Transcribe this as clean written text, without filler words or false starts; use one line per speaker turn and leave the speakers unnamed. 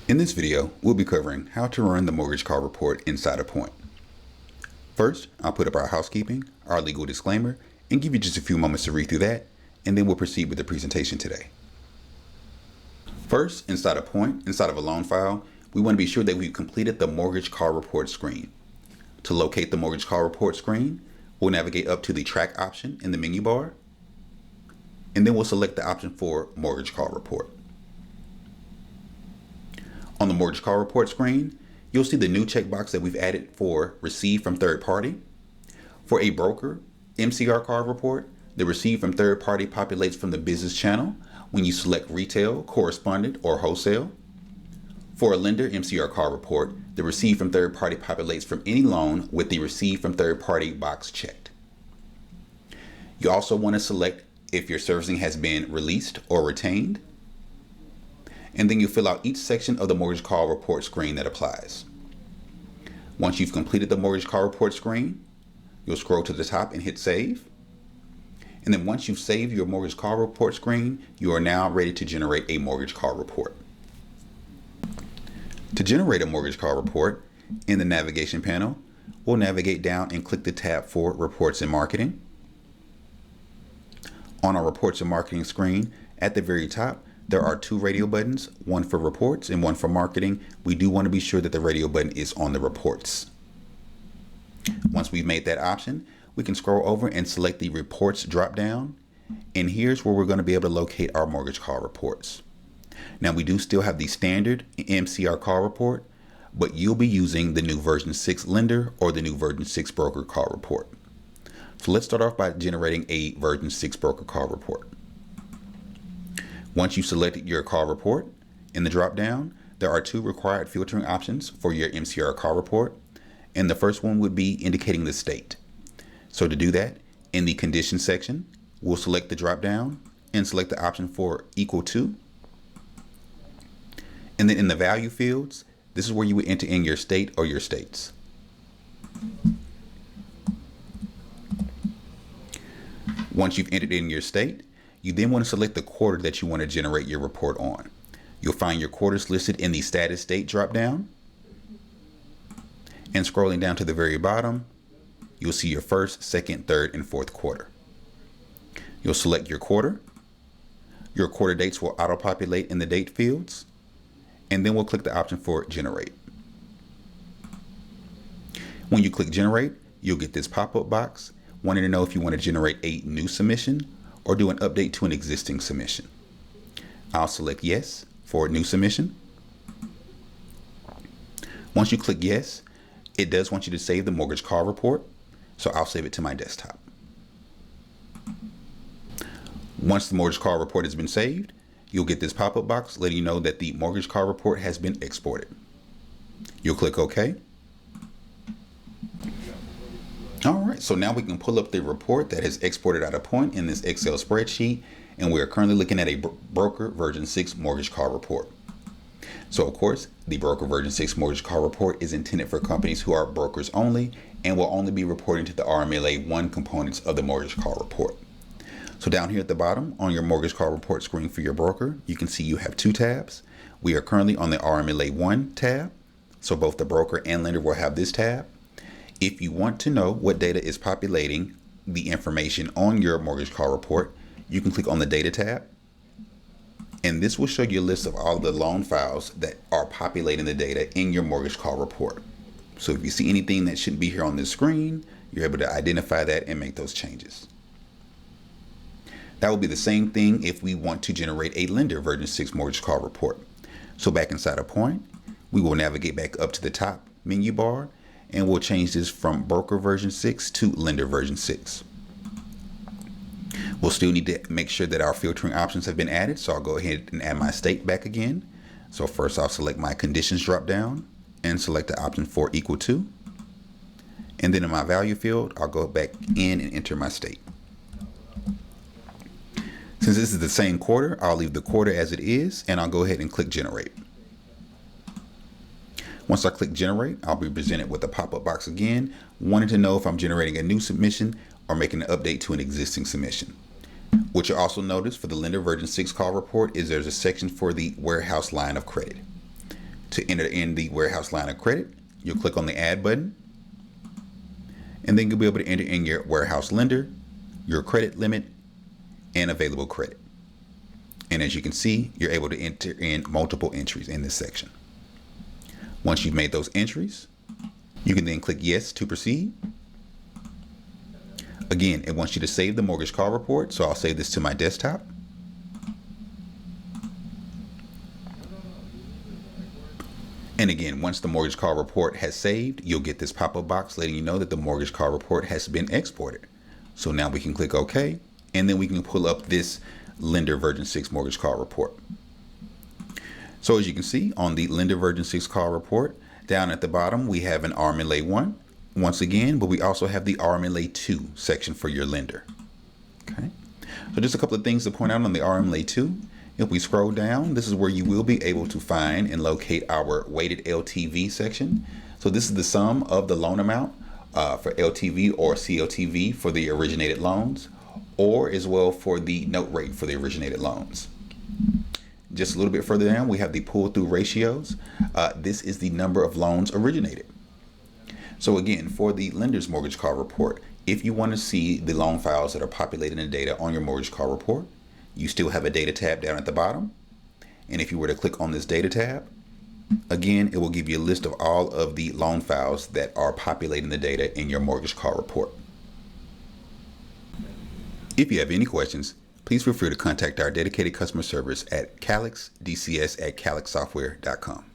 In this video, we'll be covering how to run the mortgage call report inside of Point. First, I'll put up our housekeeping, our legal disclaimer, and give you just a few moments to read through that, and then we'll proceed with the presentation today. First, inside of Point, inside of a loan file, we want to be sure that we've completed the mortgage call report screen. To locate the mortgage call report screen, we'll navigate up to the track option in the menu bar, and then we'll select the option for mortgage call report. On the mortgage call report screen, you'll see the new checkbox that we've added for receive from third party. For a broker MCR call report, the receive from third party populates from the business channel when you select retail, correspondent, or wholesale. For a lender MCR call report, the receive from third party populates from any loan with the receive from third party box checked. You also want to select if your servicing has been released or retained, and then you fill out each section of the mortgage call report screen that applies. Once you've completed the mortgage call report screen, you'll scroll to the top and hit save. And then once you've saved your mortgage call report screen, you are now ready to generate a mortgage call report. To generate a mortgage call report, in the navigation panel, we'll navigate down and click the tab for Reports and Marketing. On our Reports and Marketing screen, at the very top, there are two radio buttons, one for reports and one for marketing. We do want to be sure that the radio button is on the reports. Once we've made that option, we can scroll over and select the reports drop down. And here's where we're going to be able to locate our mortgage call reports. Now, we do still have the standard MCR call report, but you'll be using the new version 6 lender or the new version 6 broker call report. So let's start off by generating a version 6 broker call report. Once you've selected your call report, in the drop down, there are two required filtering options for your MCR call report. And the first one would be indicating the state. So to do that, in the conditions section, we'll select the drop down and select the option for equal to. And then in the value fields, this is where you would enter in your state or your states. Once you've entered in your state, you then want to select the quarter that you want to generate your report on. You'll find your quarters listed in the status date dropdown. And scrolling down to the very bottom, you'll see your first, second, third, and fourth quarter. You'll select your quarter. Your quarter dates will auto-populate in the date fields. And then we'll click the option for generate. When you click generate, you'll get this pop-up box wanting to know if you want to generate a new submission or do an update to an existing submission. I'll select yes for a new submission. Once you click yes, it does want you to save the mortgage call report, so I'll save it to my desktop. Once the mortgage call report has been saved, you'll get this pop-up box letting you know that the mortgage call report has been exported. You'll click OK. All right, so now we can pull up the report that has exported out of Point in this Excel spreadsheet, and we are currently looking at a broker version 6 mortgage call report. So of course, the broker version 6 mortgage call report is intended for companies who are brokers only and will only be reporting to the RMLA 1 components of the mortgage call report. So down here at the bottom on your mortgage call report screen for your broker, you can see you have two tabs. We are currently on the RMLA 1 tab, so both the broker and lender will have this tab. If you want to know what data is populating the information on your mortgage call report, you can click on the data tab. And this will show you a list of all the loan files that are populating the data in your mortgage call report. So if you see anything that shouldn't be here on this screen, you're able to identify that and make those changes. That will be the same thing if we want to generate a lender version 6 mortgage call report. So back inside of Point, we will navigate back up to the top menu bar and we'll change this from broker version 6 to lender version 6. We'll still need to make sure that our filtering options have been added. So I'll go ahead and add my state back again. So first I'll select my conditions drop down and select the option for equal to. And then in my value field, I'll go back in and enter my state. Since this is the same quarter, I'll leave the quarter as it is and I'll go ahead and click generate. Once I click generate, I'll be presented with a pop-up box again, wanting to know if I'm generating a new submission or making an update to an existing submission. What you'll also notice for the lender version 6 call report is there's a section for the warehouse line of credit. To enter in the warehouse line of credit, you'll click on the add button, and then you'll be able to enter in your warehouse lender, your credit limit, and available credit. And as you can see, you're able to enter in multiple entries in this section. Once you've made those entries, you can then click yes to proceed. Again, it wants you to save the mortgage call report, so I'll save this to my desktop. And again, once the mortgage call report has saved, you'll get this pop-up box letting you know that the mortgage call report has been exported. So now we can click OK, and then we can pull up this lender version 6 mortgage call report. So as you can see on the lender version 6 call report, down at the bottom, we have an RMLA 1 once again, but we also have the RMLA 2 section for your lender. Okay. So just a couple of things to point out on the RMLA 2. If we scroll down, this is where you will be able to find and locate our weighted LTV section. So this is the sum of the loan amount for LTV or CLTV for the originated loans, or as well for the note rate for the originated loans. Just a little bit further down, we have the pull-through ratios. This is the number of loans originated. So again, for the lender's mortgage call report, if you want to see the loan files that are populated in data on your mortgage call report, you still have a data tab down at the bottom. And if you were to click on this data tab, again, it will give you a list of all of the loan files that are populating the data in your mortgage call report. If you have any questions, please feel free to contact our dedicated customer service at calixdcs@calixsoftware.com.